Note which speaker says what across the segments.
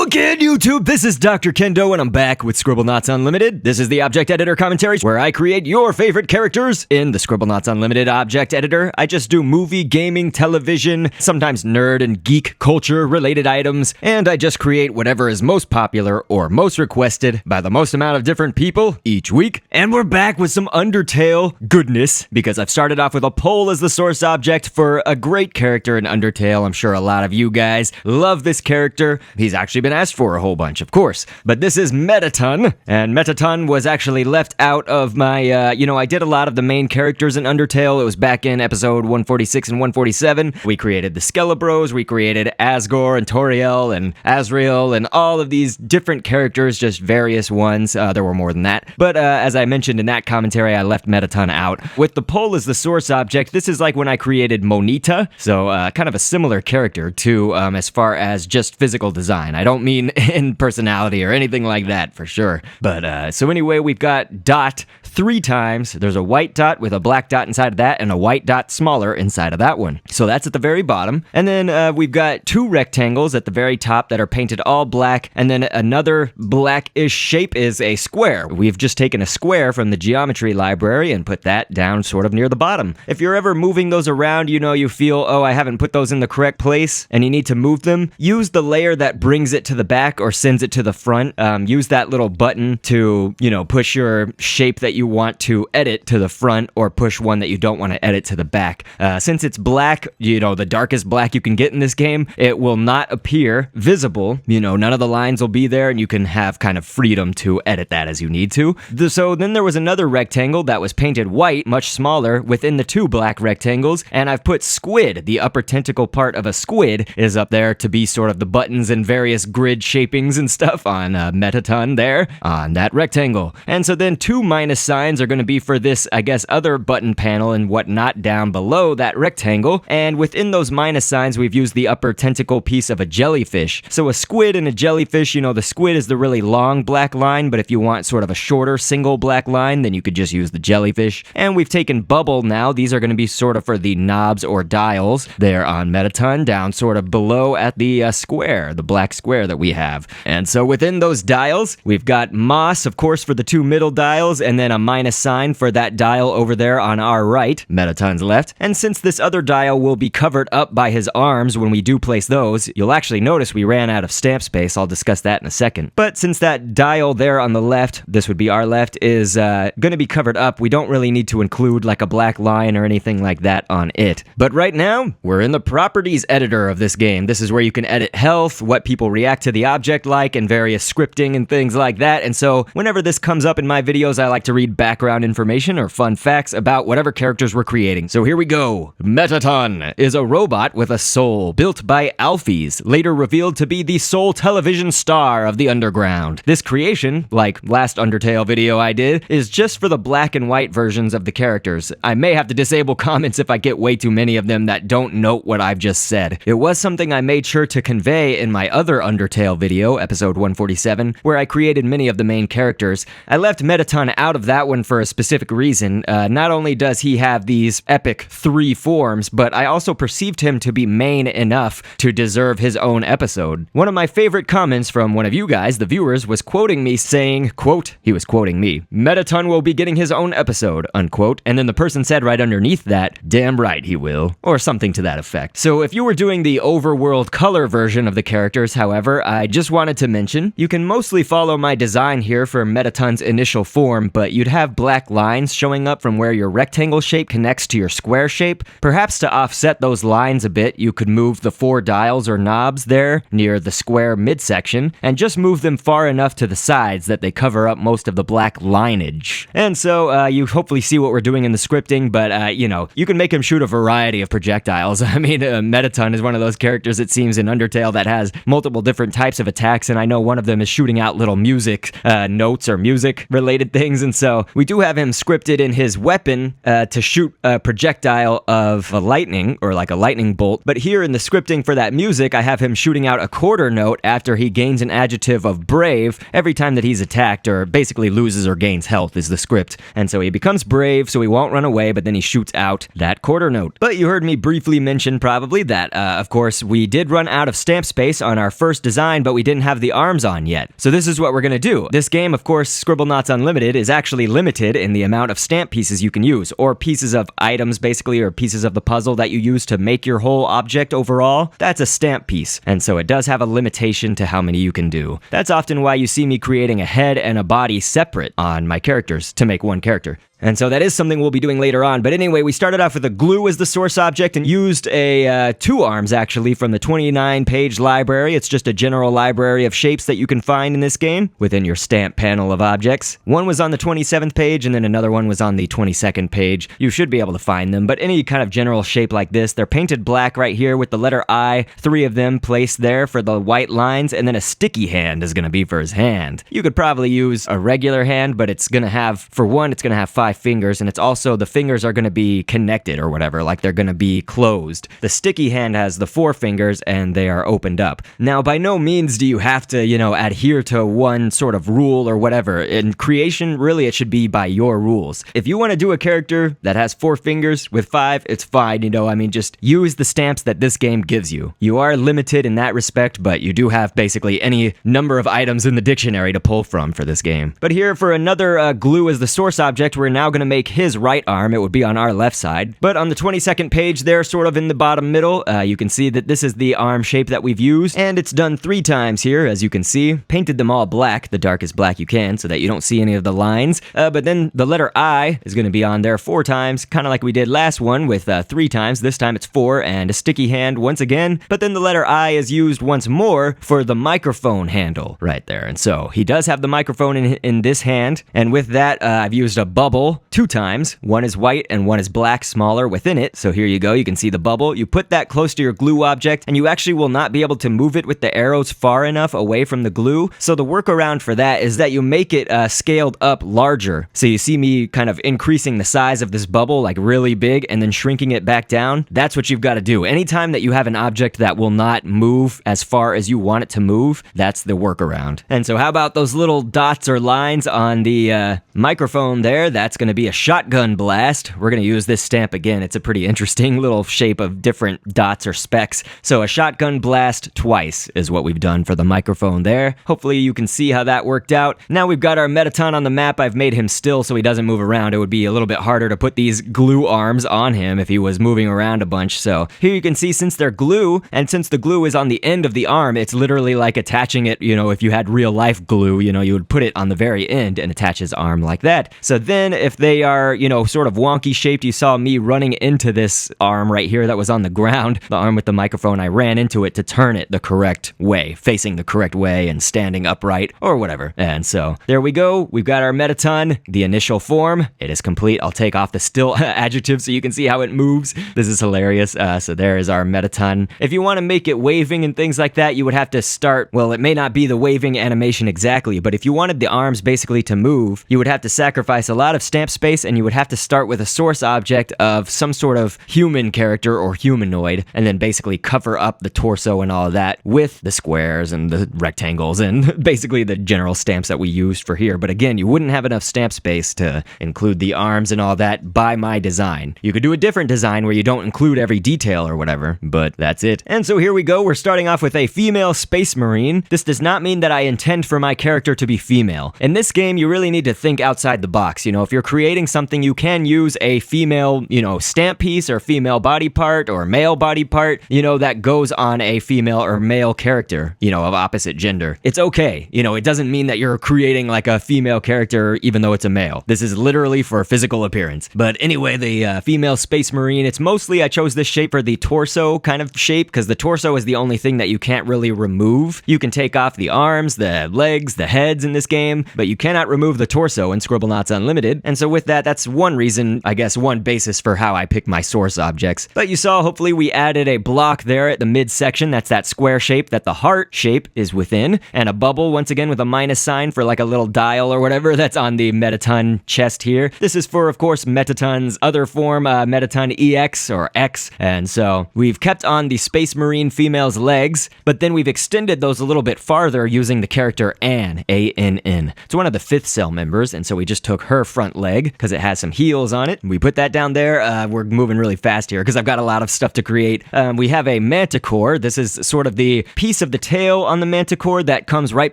Speaker 1: Again, YouTube, this is Dr. Kendo, and I'm back with Scribblenauts Unlimited. This is the Object Editor Commentaries, where I create your favorite characters in the Scribblenauts Unlimited Object Editor. I just do movie, gaming, television, sometimes nerd and geek culture-related items, and I just create whatever is most popular or most requested by the most amount of different people each week. And we're back with some Undertale goodness, because I've started off with a poll as the source object for a great character in Undertale. I'm sure a lot of you guys love this character. He's actually been asked for a whole bunch, of course. But this is Mettaton, and Mettaton was actually left out of my, I did a lot of the main characters in Undertale. It was back in episode 146 and 147. We created the Skelebros, we created Asgore and Toriel and Azrael and all of these different characters, just various ones. There were more than that. But as I mentioned in that commentary, I left Mettaton out. With the poll as the source object, this is like when I created Monita, so kind of a similar character to as far as just physical design. I don't mean in personality or anything like that, for sure. But, so anyway, we've got dot 3 times. There's a white dot with a black dot inside of that, and a white dot smaller inside of that one. So that's at the very bottom. And then we've got 2 rectangles at the very top that are painted all black, and then another blackish shape is a square. We've just taken a square from the geometry library and put that down sort of near the bottom. If you're ever moving those around, you feel, oh, I haven't put those in the correct place, and you need to move them, use the layer that brings it to the back or sends it to the front. Use that little button to, push your shape that you want to edit to the front, or push one that you don't want to edit to the back. Since it's black, the darkest black you can get in this game, it will not appear visible. None of the lines will be there, and you can have kind of freedom to edit that as you need to. So then there was another rectangle that was painted white, much smaller, within the 2 black rectangles, and I've put squid. The upper tentacle part of a squid is up there to be sort of the buttons and various grid shapings and stuff on Mettaton there on that rectangle. And so then 2 minus signs are going to be for this, I guess, other button panel and whatnot down below that rectangle. And within those minus signs, we've used the upper tentacle piece of a jellyfish. So a squid and a jellyfish, the squid is the really long black line, but if you want sort of a shorter single black line, then you could just use the jellyfish. And we've taken bubble now. These are going to be sort of for the knobs or dials there on Mettaton, down sort of below at the square, the black square that we have. And so within those dials, we've got moss, of course, for the 2 middle dials, and then a minus sign for that dial over there on our right, Mettaton's left. And since this other dial will be covered up by his arms when we do place those, you'll actually notice we ran out of stamp space. I'll discuss that in a second. But since that dial there on the left, this would be our left, is going to be covered up, we don't really need to include like a black line or anything like that on it. But right now, we're in the properties editor of this game. This is where you can edit health, what people react to the object like, and various scripting and things like that. And so whenever this comes up in my videos, I like to read background information or fun facts about whatever characters we're creating. So here we go. Mettaton is a robot with a soul built by Alphys, later revealed to be the sole television star of the underground. This creation, like last Undertale video I did, is just for the black and white versions of the characters. I may have to disable comments if I get way too many of them that don't note what I've just said. It was something I made sure to convey in my other Undertale video, episode 147, where I created many of the main characters. I left Mettaton out of that one for a specific reason. Not only does he have these epic 3 forms, but I also perceived him to be main enough to deserve his own episode. One of my favorite comments from one of you guys, the viewers, was quoting me saying, quote, he was quoting me, "Mettaton will be getting his own episode," unquote, and then the person said right underneath that, "Damn right he will," or something to that effect. So if you were doing the overworld color version of the characters, however, I just wanted to mention, you can mostly follow my design here for Mettaton's initial form, but you'd have black lines showing up from where your rectangle shape connects to your square shape. Perhaps to offset those lines a bit, you could move the 4 dials or knobs there near the square midsection, and just move them far enough to the sides that they cover up most of the black lineage. And so you hopefully see what we're doing in the scripting, but you can make him shoot a variety of projectiles. I mean, Mettaton is one of those characters, it seems, in Undertale that has multiple different types of attacks, and I know one of them is shooting out little music notes or music related things, and so we do have him scripted in his weapon to shoot a projectile of a lightning, or like a lightning bolt, but here in the scripting for that music, I have him shooting out a quarter note after he gains an adjective of brave every time that he's attacked, or basically loses or gains health is the script. And so he becomes brave, so he won't run away, but then he shoots out that quarter note. But you heard me briefly mention probably that, of course, we did run out of stamp space on our first design design, but we didn't have the arms on yet. So this is what we're gonna do. This game, of course, Scribblenauts Unlimited, is actually limited in the amount of stamp pieces you can use, or pieces of items, basically, or pieces of the puzzle that you use to make your whole object overall. That's a stamp piece, and so it does have a limitation to how many you can do. That's often why you see me creating a head and a body separate on my characters to make one character. And so that is something we'll be doing later on. But anyway, we started off with a glue as the source object and used a 2 arms, actually, from the 29-page library. It's just a general library of shapes that you can find in this game within your stamp panel of objects. One was on the 27th page, and then another one was on the 22nd page. You should be able to find them, but any kind of general shape like this, they're painted black right here with the letter I, 3 of them placed there for the white lines, and then a sticky hand is going to be for his hand. You could probably use a regular hand, but it's going to have, for one, it's going to have 5 fingers, and it's also, the fingers are going to be connected or whatever, like they're going to be closed. The sticky hand has the 4 fingers and they are opened up. Now, by no means do you have to, adhere to one sort of rule or whatever. In creation, really, it should be by your rules. If you want to do a character that has 4 fingers with 5, it's fine, just use the stamps that this game gives you. You are limited in that respect, but you do have basically any number of items in the dictionary to pull from for this game. But here, for another glue as the source object, we're now going to make his right arm. It would be on our left side. But on the 22nd page there, sort of in the bottom middle, you can see that this is the arm shape that we've used, and it's done 3 times here, as you can see. Painted them all black, the darkest black you can, so that you don't see any of the lines. But then the letter I is going to be on there 4 times, kind of like we did last one with 3 times. This time it's 4, and a sticky hand once again. But then the letter I is used once more for the microphone handle right there. And so he does have the microphone in this hand, and with that, I've used a bubble 2 times. One is white and one is black, smaller within it. So here you go, you can see the bubble. You put that close to your glue object, and you actually will not be able to move it with the arrows far enough away from the glue. So the workaround for that is that you make it scaled up larger. So you see me kind of increasing the size of this bubble, like really big, and then shrinking it back down. That's what you've got to do. Anytime that you have an object that will not move as far as you want it to move, that's the workaround. And so how about those little dots or lines on the microphone there? That's going to be a shotgun blast. We're going to use this stamp again. It's a pretty interesting little shape of different dots or specks. So a shotgun blast twice is what we've done for the microphone there. Hopefully you can see how that worked out. Now we've got our Mettaton on the map. I've made him still so he doesn't move around. It would be a little bit harder to put these glue arms on him if he was moving around a bunch. So here you can see, since they're glue, and since the glue is on the end of the arm, it's literally like attaching it, if you had real life glue, you would put it on the very end and attach his arm like that. So then if they are, sort of wonky shaped, you saw me running into this arm right here that was on the ground, the arm with the microphone. I ran into it to turn it the correct way, facing the correct way and standing upright or whatever. And so there we go. We've got our Mettaton, the initial form. It is complete. I'll take off the still adjective so you can see how it moves. This is hilarious. So there is our Mettaton. If you want to make it waving and things like that, you would have to start, well, it may not be the waving animation exactly, but if you wanted the arms basically to move, you would have to sacrifice a lot of stamp space, and you would have to start with a source object of some sort of human character or humanoid, and then basically cover up the torso and all of that with the squares and the rectangles and basically the general stamps that we used for here. But again, you wouldn't have enough stamp space to include the arms and all that by my design. You could do a different design where you don't include every detail or whatever, but that's it. And so here we go. We're starting off with a female space marine. This does not mean that I intend for my character to be female. In this game, you really need to think outside the box. If you're creating something, you can use a female, stamp piece or female body part or male body part, that goes on a female or male character, of opposite gender. It's okay. It doesn't mean that you're creating like a female character even though it's a male. This is literally for physical appearance. But anyway, the female space marine, it's mostly, I chose this shape for the torso kind of shape because the torso is the only thing that you can't really remove. You can take off the arms, the legs, the heads in this game, but you cannot remove the torso in Scribblenauts Unlimited. And so with that, that's one reason, I guess, one basis for how I pick my source objects. But you saw, hopefully, we added a block there at the midsection. That's that square shape that the heart shape is within, and a bubble, once again, with a minus sign for like a little dial or whatever that's on the Mettaton chest here. This is for, of course, Mettaton's other form, Mettaton EX or X. And so we've kept on the Space Marine female's legs, but then we've extended those a little bit farther using the character Ann, A-N-N. It's one of the 5th cell members, and so we just took her front leg because it has some heels on it. We put that down there. We're moving really fast here because I've got a lot of stuff to create. We have a manticore. This is sort of the piece of the tail on the manticore that comes right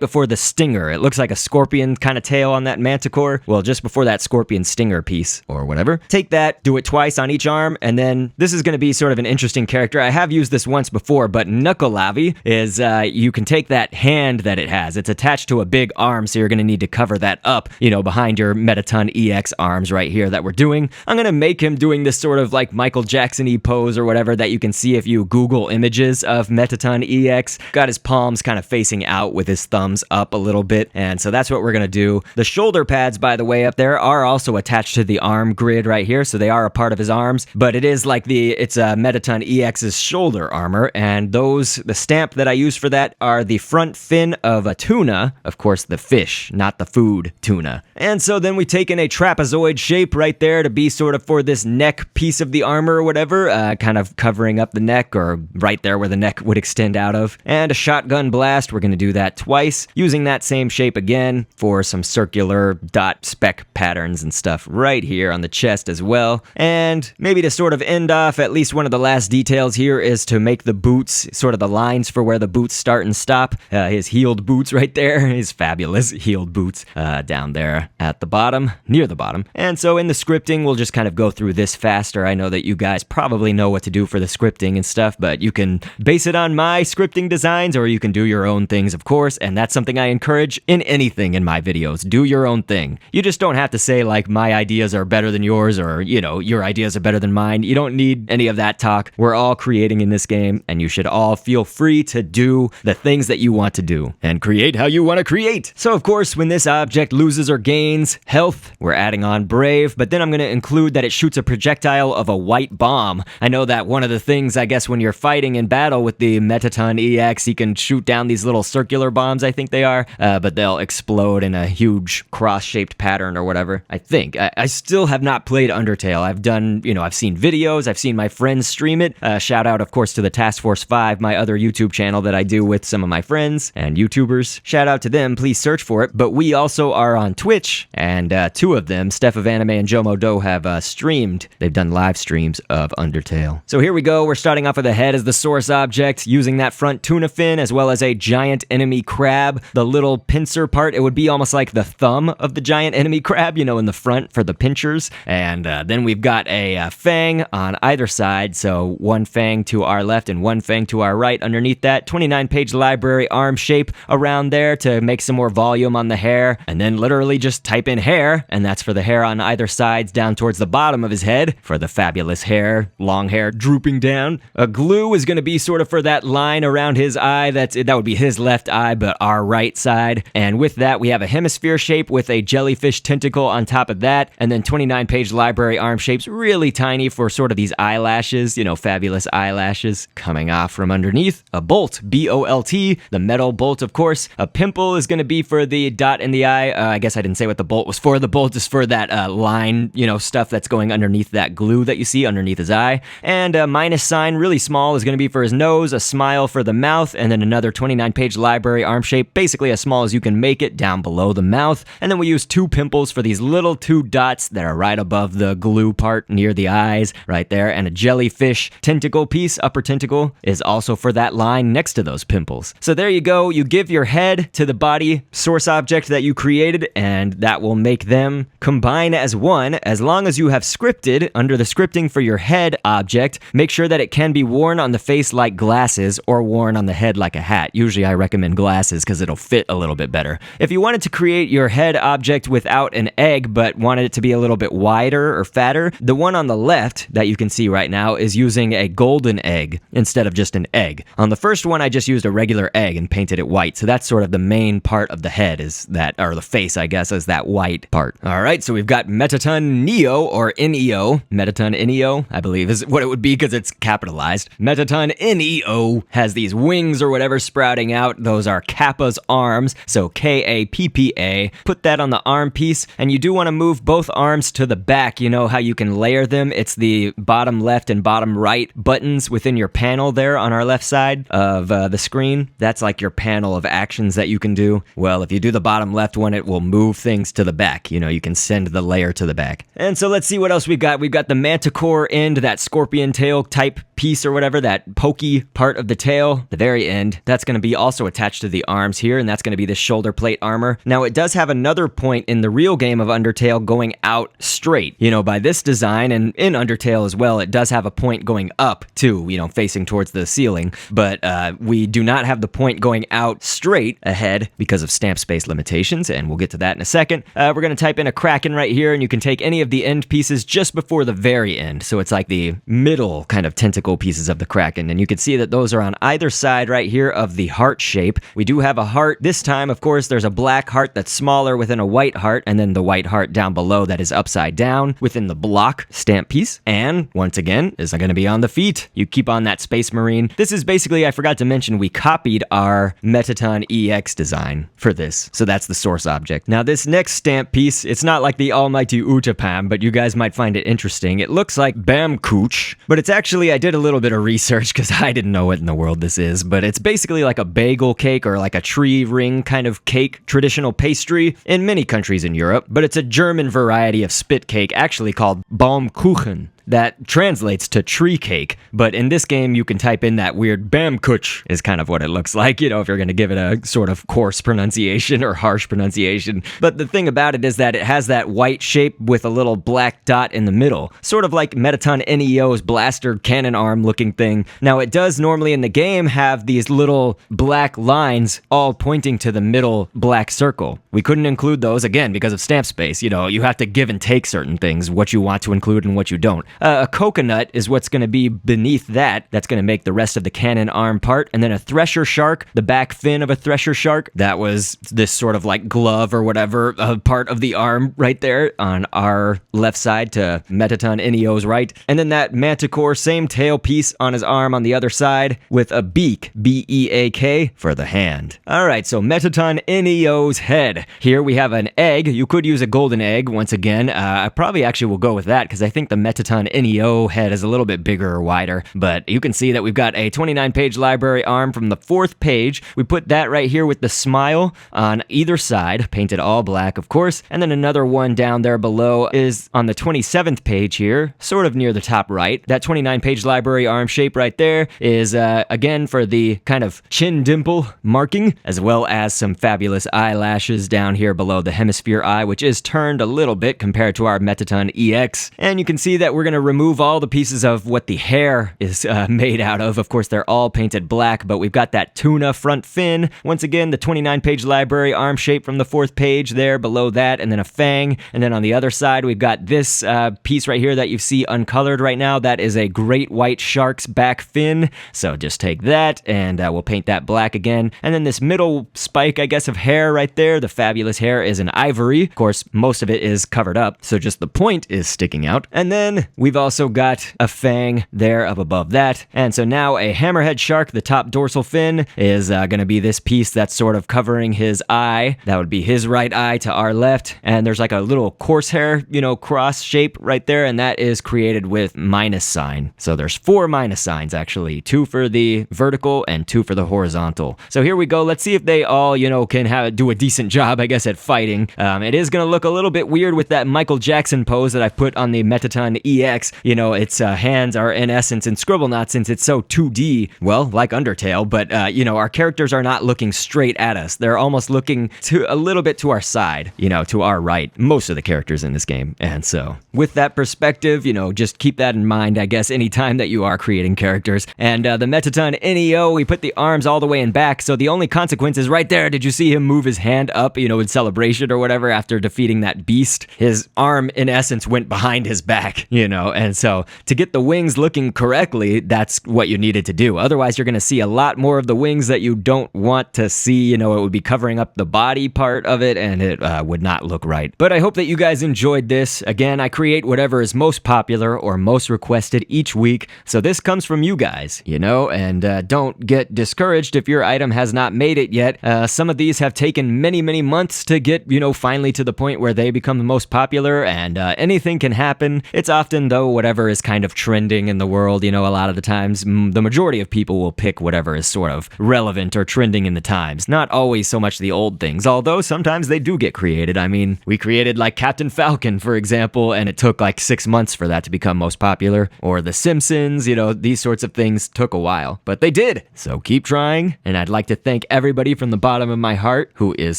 Speaker 1: before the stinger. It looks like a scorpion kind of tail on that manticore. Well, just before that scorpion stinger piece or whatever. Take that, do it twice on each arm, and then this is going to be sort of an interesting character. I have used this once before, but Knuckleavi is, you can take that hand that it has. It's attached to a big arm, so you're going to need to cover that up, behind your Mettaton EX arms right here that we're doing. I'm going to make him doing this sort of like Michael Jackson-y pose or whatever that you can see if you Google images of Mettaton EX. Got his palms kind of facing out with his thumbs up a little bit, and so that's what we're going to do. The shoulder pads, by the way, up there are also attached to the arm grid right here, so they are a part of his arms, but it is like it's a Mettaton EX's shoulder armor, and the stamp that I use for that are the front fin of a tuna, of course the fish, not the food tuna. And so then we take in a trapezoid shape right there to be sort of for this neck piece of the armor or whatever, kind of covering up the neck or right there where the neck would extend out of. And a shotgun blast, we're going to do that twice, using that same shape again for some circular dot speck patterns and stuff right here on the chest as well. And maybe to sort of end off, at least one of the last details here is to make the boots, sort of the lines for where the boots start and stop. His heeled boots right there, his fabulous heeled boots down there at the bottom, near the bottom. And so in the scripting, we'll just kind of go through this faster. I know that you guys probably know what to do for the scripting and stuff, but you can base it on my scripting designs or you can do your own things, of course, and that's something I encourage in anything in my videos. Do your own thing. You just don't have to say like my ideas are better than yours or, your ideas are better than mine. You don't need any of that talk. We're all creating in this game and you should all feel free to do the things that you want to do and create how you want to create. So of course, when this object loses or gains health, we're adding on brave, but then I'm going to include that it shoots a projectile of a white bomb. I know that one of the things, I guess, when you're fighting in battle with the Mettaton EX, you can shoot down these little circular bombs, I think they are, but they'll explode in a huge cross-shaped pattern or whatever, I think. I still have not played Undertale. I've done, I've seen videos, I've seen my friends stream it. Shout out, of course, to the Task Force 5, my other YouTube channel that I do with some of my friends and YouTubers. Shout out to them, please search for it. But we also are on Twitch, and two of them, Steph of Anime and Jomo Do, have streamed. They've done live streams of Undertale. So here we go, we're starting off with the head as the source object, using that front tuna fin, as well as a giant enemy crab. The little pincer part, it would be almost like the thumb of the giant enemy crab, in the front for the pinchers. And then we've got a fang on either side, so one fang to our left and one fang to our right underneath that. 29-page library arm shape around there to make some more volume on the hair, and then literally just type in hair, and that's for the hair on either sides down towards the bottom of his head for the fabulous hair, long hair drooping down. A glue is going to be sort of for that line around his eye. That would be his left eye, but our right side. And with that, we have a hemisphere shape with a jellyfish tentacle on top of that, and then 29-page library arm shapes, really tiny for sort of these eyelashes, fabulous eyelashes coming off from underneath. A bolt, B-O-L-T, the metal bolt, of course. A pimple is going to be for the dot in the eye. I guess I didn't say what the bolt was for. The bolt is for that line, stuff that's going underneath that glue that you see underneath his eye. And a minus sign, really small, is going to be for his nose, a smile for the mouth, and then another 29-page library arm shape, basically as small as you can make it, down below the mouth. And then we use two pimples for these little two dots that are right above the glue part near the eyes, right there. And a jellyfish tentacle piece, upper tentacle, is also for that line next to those pimples. So there you go. You give your head to the body source object that you created, and that will make them combine as one. As long as you have scripted under the scripting for your head object, make sure that it can be worn on the face like glasses or worn on the head like a hat. Usually I recommend glasses because it'll fit a little bit better. If you wanted to create your head object without an egg but wanted it to be a little bit wider or fatter, the one on the left that you can see right now is using a golden egg instead of just an egg. On the first one, I just used a regular egg and painted it white, so that's sort of the main part of the head, is that, or the face, I guess, is that white part. Alright, so we've got Mettaton Neo, or Neo, Mettaton Neo, I believe is what it would be because it's capitalized. Mettaton Neo has these wings or whatever sprouting out. Those are Kappa's arms, so K-A-P-P-A. Put that on the arm piece, and you do want to move both arms to the back. You know how you can layer them? It's the bottom left and bottom right buttons within your panel there on our left side of the screen. That's like your panel of actions that you can do. Well, if you do the bottom left one, it will move things to the back. You can send the layer to the back. And so let's see what else we've got. We've got the manticore end, that scorpion tail type piece or whatever, that pokey part of the tail, the very end. That's going to be also attached to the arms here, and that's going to be the shoulder plate armor. Now, it does have another point in the real game of Undertale going out straight. By this design, and in Undertale as well, it does have a point going up too, facing towards the ceiling. But we do not have the point going out straight ahead because of stamp space limitations, and we'll get to that in a second. We're going to type in a kraken right here, and you can take any of the end pieces just before the very end. So it's like the middle kind of tentacle pieces of the kraken, and you can see that those are on either side right here of the heart shape. We do have a heart. This time, of course, there's a black heart that's smaller within a white heart, and then the white heart down below that is upside down within the block stamp piece. And once again, is going to be on the feet. You keep on that Space Marine. This is basically, I forgot to mention, we copied our Mettaton EX design for this. So that's the source object. Now this next stamp piece, it's not like the almighty Utapam, but you guys might find it interesting. It looks like Bamcooch, but it's actually, I did a little bit of research because I didn't know what in the world this is, but it's basically like a bagel cake or like a tree ring kind of cake, traditional pastry in many countries in Europe, but it's a German variety of spit cake actually called Baumkuchen. That translates to tree cake, but in this game you can type in that weird Bamkuch is kind of what it looks like, if you're going to give it a sort of coarse pronunciation or harsh pronunciation. But the thing about it is that it has that white shape with a little black dot in the middle, sort of like Mettaton NEO's blaster cannon arm looking thing. Now it does normally in the game have these little black lines all pointing to the middle black circle. We couldn't include those, again, because of stamp space. You have to give and take certain things, what you want to include and what you don't. A coconut is what's going to be beneath that. That's going to make the rest of the cannon arm part. And then a thresher shark, the back fin of a thresher shark, that was this sort of like glove or whatever part of the arm right there on our left side to Mettaton Neo's right. And then that manticore, same tail piece on his arm on the other side with a beak, B-E-A-K, for the hand. All right, so Mettaton Neo's head. Here we have an egg. You could use a golden egg once again. I probably actually will go with that because I think the Mettaton NEO head is a little bit bigger or wider, but you can see that we've got a 29-page library arm from the 4th page. We put that right here with the smile on either side, painted all black, of course, and then another one down there below is on the 27th page here, sort of near the top right. That 29-page library arm shape right there is, again, for the kind of chin dimple marking, as well as some fabulous eyelashes down here below the hemisphere eye, which is turned a little bit compared to our Mettaton EX. And you can see that we're going to remove all the pieces of what the hair is made out of. Of course, they're all painted black, but we've got that tuna front fin. Once again, the 29-page library arm shape from the 4th page there below that, and then a fang. And then on the other side, we've got this piece right here that you see uncolored right now. That is a great white shark's back fin. So just take that, and we'll paint that black again. And then this middle spike, I guess, of hair right there, the fabulous hair, is an ivory. Of course, most of it is covered up, so just the point is sticking out. And then we've also got a fang there up above that. And so now a hammerhead shark, the top dorsal fin, is going to be this piece that's sort of covering his eye. That would be his right eye to our left. And there's like a little corsair, cross shape right there, and that is created with minus sign. So there's 4 minus signs, actually. 2 for the vertical and 2 for the horizontal. So here we go. Let's see if they all, can do a decent job, I guess, at fighting. It is going to look a little bit weird with that Michael Jackson pose that I've put on the Mettaton EX. Its hands are in essence in Scribblenauts since it's so 2D, well, like Undertale, but, our characters are not looking straight at us. They're almost looking to a little bit to our side, to our right, most of the characters in this game. And so with that perspective, just keep that in mind, I guess, anytime that you are creating characters. And the Mettaton NEO, we put the arms all the way in back, so the only consequence is right there. Did you see him move his hand up, in celebration or whatever after defeating that beast? His arm, in essence, went behind his back, and so to get the wings looking correctly, that's what you needed to do. Otherwise, you're going to see a lot more of the wings that you don't want to see. It would be covering up the body part of it, and it would not look right. But I hope that you guys enjoyed this. Again, I create whatever is most popular or most requested each week, so this comes from you guys, and don't get discouraged if your item has not made it yet. Some of these have taken many, many months to get, finally to the point where they become the most popular, and anything can happen. It's often though whatever is kind of trending in the world, a lot of the times, the majority of people will pick whatever is sort of relevant or trending in the times. Not always so much the old things, although sometimes they do get created. I mean, we created like Captain Falcon, for example, and it took like 6 months for that to become most popular. Or The Simpsons, these sorts of things took a while, but they did. So keep trying, and I'd like to thank everybody from the bottom of my heart who is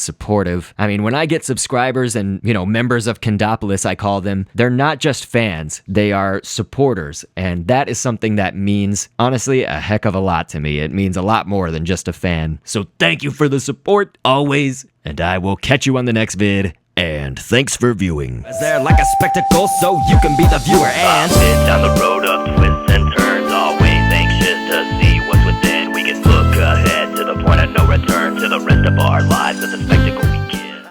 Speaker 1: supportive. I mean, when I get subscribers and, members of Kendopolis, I call them, they're not just fans, they are supporters, and that is something that means, honestly, a heck of a lot to me. It means a lot more than just a fan. So thank you for the support, always, and I will catch you on the next vid. And thanks for viewing. Is there like a spectacle so you can be the viewer and
Speaker 2: down the road of